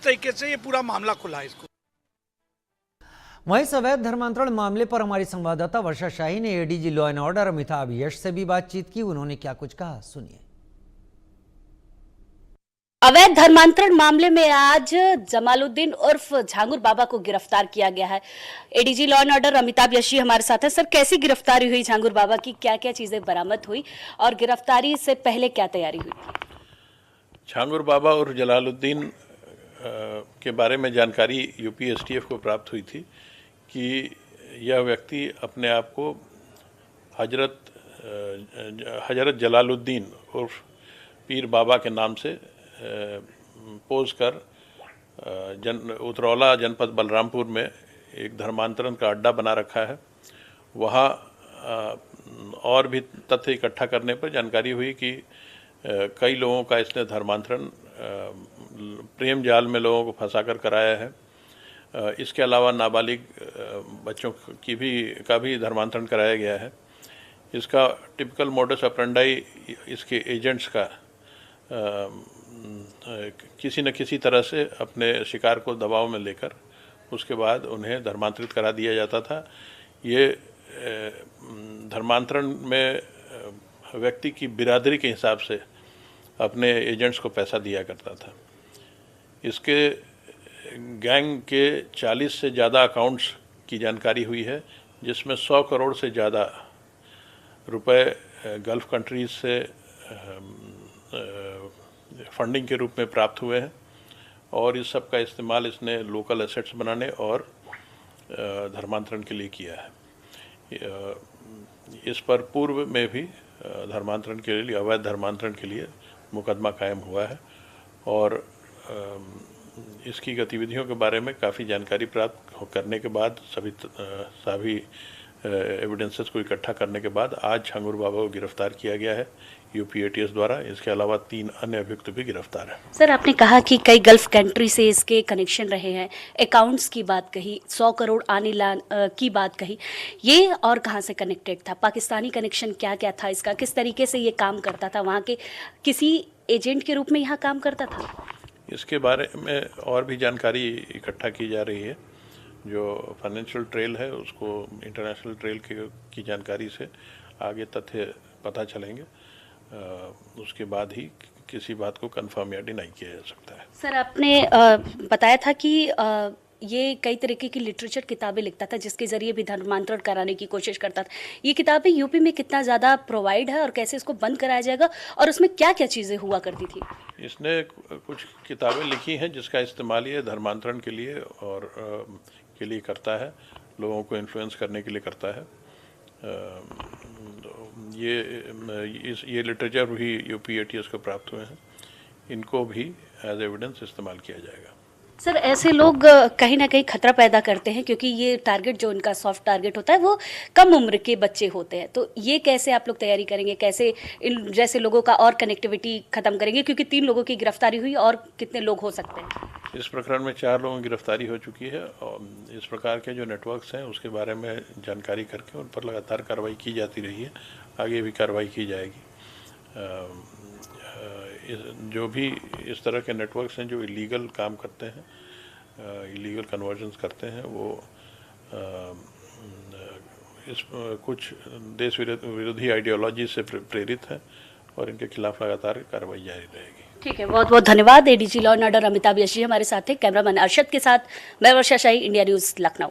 तरीके से ये पूरा मामला खुला है इसको। वहीं अवैध धर्मांतरण मामले पर हमारी संवाददाता वर्षा शाही ने ADG law and order Amitabh Yash से भी बातचीत की। उन्होंने क्या कुछ कहा, सुनिए। अवैध धर्मांतरण मामले में आज जमालुद्दीन उर्फ झांगुर बाबा को गिरफ्तार किया गया है। ADG law and order Amitabh Yash हमारे साथ है। सर, कैसी गिरफ्तारी हुई झांगुर बाबा की, क्या क्या चीजें बरामद हुई और गिरफ्तारी से पहले क्या तैयारी हुई? झांगुर बाबा और जलालुद्दीन के बारे में जानकारी यूपी एसटीएफ को प्राप्त हुई थी कि यह व्यक्ति अपने आप को हजरत जलालुद्दीन उर्फ पीर बाबा के नाम से पोज कर उतरौला जनपद बलरामपुर में एक धर्मांतरण का अड्डा बना रखा है। वहाँ और भी तथ्य इकट्ठा करने पर जानकारी हुई कि कई लोगों का इसने धर्मांतरण प्रेम जाल में लोगों को फंसाकर कराया है। इसके अलावा नाबालिग बच्चों का भी धर्मांतरण कराया गया है। इसका टिपिकल मोडस ऑपरेंडाई इसके एजेंट्स का किसी न किसी तरह से अपने शिकार को दबाव में लेकर उसके बाद उन्हें धर्मांतरित करा दिया जाता था। ये धर्मांतरण में व्यक्ति की बिरादरी के हिसाब से अपने एजेंट्स को पैसा दिया करता था। इसके गैंग के 40 से ज़्यादा अकाउंट्स की जानकारी हुई है, जिसमें 100 करोड़ से ज़्यादा रुपए गल्फ़ कंट्रीज से फंडिंग के रूप में प्राप्त हुए हैं और इस सब का इस्तेमाल इसने लोकल एसेट्स बनाने और धर्मांतरण के लिए किया है। इस पर पूर्व में भी धर्मांतरण के लिए, अवैध धर्मांतरण के लिए मुकदमा कायम हुआ है और इसकी गतिविधियों के बारे में काफ़ी जानकारी प्राप्त करने के बाद सभी एविडेंसेस को इकट्ठा करने के बाद आज झांगुर बाबा को गिरफ्तार किया गया है यूपी एटीएस द्वारा। इसके अलावा 3 अन्य अभियुक्त भी गिरफ्तार हैं। सर, आपने कहा कि कई गल्फ कंट्री से इसके कनेक्शन रहे हैं, अकाउंट्स की बात कही, 100 करोड़ आने की बात कही, ये और कहाँ से कनेक्टेड था? पाकिस्तानी कनेक्शन क्या क्या था इसका? किस तरीके से ये काम करता था? वहाँ के किसी एजेंट के रूप में यहाँ काम करता था? इसके बारे में और भी जानकारी इकट्ठा की जा रही है। जो फाइनेंशियल ट्रेल है उसको इंटरनेशनल ट्रेल की जानकारी से आगे तथ्य पता चलेंगे। उसके बाद ही किसी बात को कंफर्म या डिनाई किया जा सकता है। सर, आपने बताया था कि ये कई तरीके की लिटरेचर किताबें लिखता था जिसके ज़रिए भी धर्मांतरण कराने की कोशिश करता था। ये किताबें यूपी में कितना ज़्यादा प्रोवाइड है और कैसे इसको बंद कराया जाएगा और उसमें क्या क्या चीज़ें हुआ करती थी? इसने कुछ किताबें लिखी हैं जिसका इस्तेमाल ये धर्मांतरण के लिए और के लिए करता है, लोगों को इन्फ्लुएंस करने के लिए करता है। ये लिटरेचर भी यूपी एटीएस को प्राप्त हुए हैं। इनको भी एज एविडेंस इस्तेमाल किया जाएगा। सर, ऐसे लोग कहीं ना कहीं खतरा पैदा करते हैं क्योंकि ये टारगेट जो इनका सॉफ्ट टारगेट होता है वो कम उम्र के बच्चे होते हैं। तो ये कैसे आप लोग तैयारी करेंगे, कैसे इन जैसे लोगों का और कनेक्टिविटी खत्म करेंगे? क्योंकि 3 लोगों की गिरफ्तारी हुई और कितने लोग हो सकते हैं? इस प्रकरण में 4 लोगों की गिरफ्तारी हो चुकी है और इस प्रकार के जो नेटवर्क्स हैं उसके बारे में जानकारी करके उन पर लगातार कार्रवाई की जाती रही है। आगे भी कार्रवाई की जाएगी। जो भी इस तरह के नेटवर्क्स हैं जो इलीगल काम करते हैं, इलीगल कन्वर्जन्स करते हैं, वो कुछ देश विरोधी आइडियोलॉजी से प्रेरित हैं और इनके खिलाफ लगातार कार्रवाई जारी रहेगी। ठीक है, बहुत बहुत धन्यवाद। ADG law and order Amitabh Yash हमारे साथ थे। कैमरामैन अरशद के साथ मैं वर्षा शाही, इंडिया न्यूज़, लखनऊ।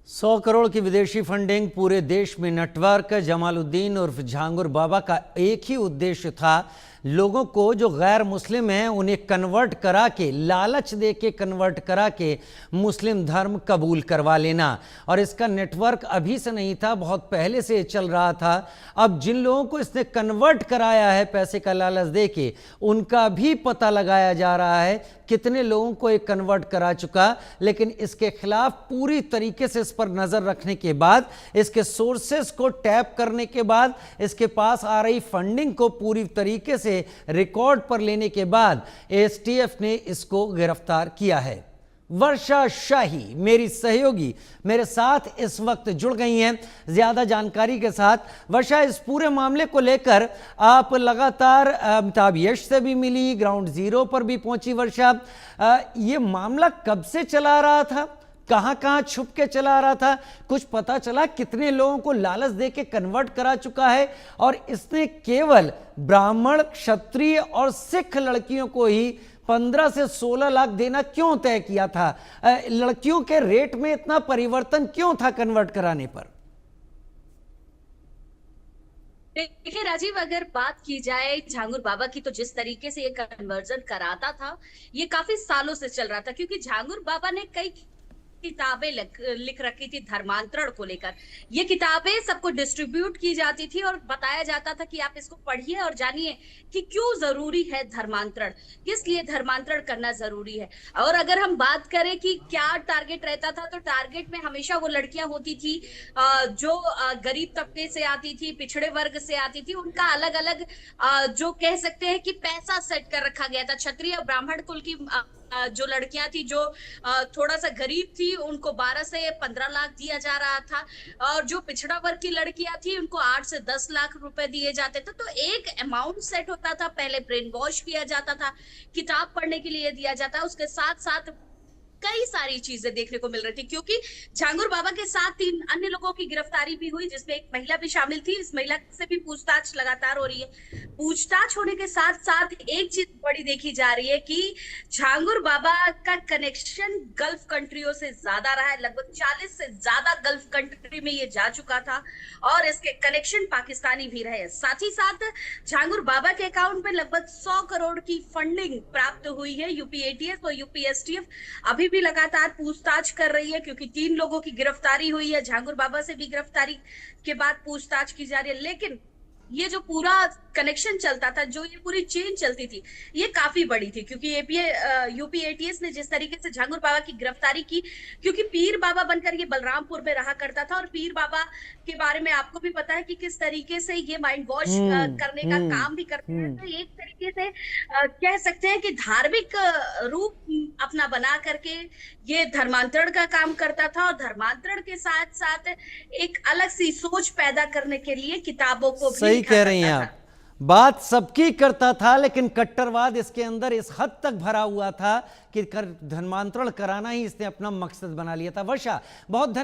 100 करोड़ की विदेशी फंडिंग, पूरे देश में नेटवर्क। जमालुद्दीन उर्फ झांगुर बाबा का एक ही उद्देश्य था, लोगों को जो गैर मुस्लिम हैं उन्हें कन्वर्ट करा के, लालच दे के कन्वर्ट करा के मुस्लिम धर्म कबूल करवा लेना। और इसका नेटवर्क अभी से नहीं था, बहुत पहले से चल रहा था। अब जिन लोगों को इसने कन्वर्ट कराया है पैसे का लालच दे के, उनका भी पता लगाया जा रहा है कितने लोगों को एक कन्वर्ट करा चुका। लेकिन इसके खिलाफ पूरी तरीके से इस पर नजर रखने के बाद, इसके सोर्सेस को टैप करने के बाद, इसके पास आ रही फंडिंग को पूरी तरीके से रिकॉर्ड पर लेने के बाद एसटीएफ ने इसको गिरफ्तार किया है। वर्षा शाही मेरी सहयोगी मेरे साथ इस वक्त जुड़ गई हैं ज्यादा जानकारी के साथ। वर्षा, इस पूरे मामले को लेकर आप लगातार अमिताभ यश से भी मिली, ग्राउंड जीरो पर भी पहुंची। वर्षा, ये मामला कब से चला रहा था, कहां कहां छुप के चला रहा था, कुछ पता चला? कितने लोगों को लालच देके कन्वर्ट करा चुका है और इसने केवल ब्राह्मण, क्षत्रिय और सिख लड़कियों को ही 15 से 16 लाख देना क्यों तय किया था? लड़कियों के रेट में इतना परिवर्तन क्यों था कन्वर्ट कराने पर? देखिए राजीव, अगर बात की जाए झांगुर बाबा की, तो जिस तरीके से ये कन्वर्जन कराता था ये काफी सालों से चल रहा था, क्योंकि झांगुर बाबा ने कई किताबें लिख रखी थी धर्मांतरण को लेकर। ये किताबें सबको डिस्ट्रीब्यूट की जाती थी और बताया जाता था कि आप इसको पढ़िए और जानिए कि क्यों जरूरी है धर्मांतरण, किस लिए धर्मांतरण करना जरूरी है। और अगर हम बात करें कि क्या टारगेट रहता था, तो टारगेट में हमेशा वो लड़कियां होती थी जो गरीब तबके से आती थी, पिछड़े वर्ग से आती थी। उनका अलग अलग जो कह सकते हैं कि पैसा सेट कर रखा गया था। क्षत्रिय ब्राह्मण कुल की जो लड़कियां थी, जो थोड़ा सा गरीब थी, उनको 12 से 15 लाख दिया जा रहा था, और जो पिछड़ा वर्ग की लड़कियां थी उनको 8 से 10 लाख रुपए दिए जाते थे। तो एक अमाउंट सेट होता था, पहले ब्रेन वॉश किया जाता था, किताब पढ़ने के लिए दिया जाता, उसके साथ साथ कई सारी चीजें देखने को मिल रही थी। क्योंकि झांगुर बाबा के साथ 3 अन्य लोगों की गिरफ्तारी भी हुई, जिसमें एक महिला भी शामिल थी। इस महिला से भी पूछताछ लगातार हो रही है। पूछताछ होने के साथ साथ एक चीज बड़ी देखी जा रही है कि झांगुर बाबा का कनेक्शन गल्फ कंट्रियों से ज्यादा रहा है। लगभग 40 से ज्यादा गल्फ कंट्री में ये जा चुका था और इसके कनेक्शन पाकिस्तानी भी रहे। साथ ही साथ झांगुर बाबा के अकाउंट में लगभग 100 करोड़ की फंडिंग प्राप्त हुई है। यूपी एटीएस और यूपी एसटीएफ अभी भी लगातार पूछताछ कर रही है, क्योंकि 3 लोगों की गिरफ्तारी हुई है। झांगुर बाबा से भी गिरफ्तारी के बाद पूछताछ की जा रही है। लेकिन ये जो पूरा कनेक्शन चलता था, जो ये पूरी चेन चलती थी, ये काफी बड़ी थी। क्योंकि यूपी एटीएस ने जिस तरीके से झांगुर बाबा की गिरफ्तारी की, क्योंकि पीर बाबा बनकर ये बलरामपुर में रहा करता था, और पीर बाबा के बारे में आपको भी पता है कि किस तरीके से ये माइंड वॉश करने का काम भी करते हैं। तो एक तरीके से कह सकते हैं कि धार्मिक रूप अपना बना करके ये धर्मांतरण का काम करता था, और धर्मांतरण के साथ साथ एक अलग सी सोच पैदा करने के लिए किताबों को भी सही कह रही हैं आप। बात सबकी करता था, लेकिन कट्टरवाद इसके अंदर इस हद तक भरा हुआ था कि धर्मांतरण कराना ही इसने अपना मकसद बना लिया था। वर्षा, बहुत धन्यवाद।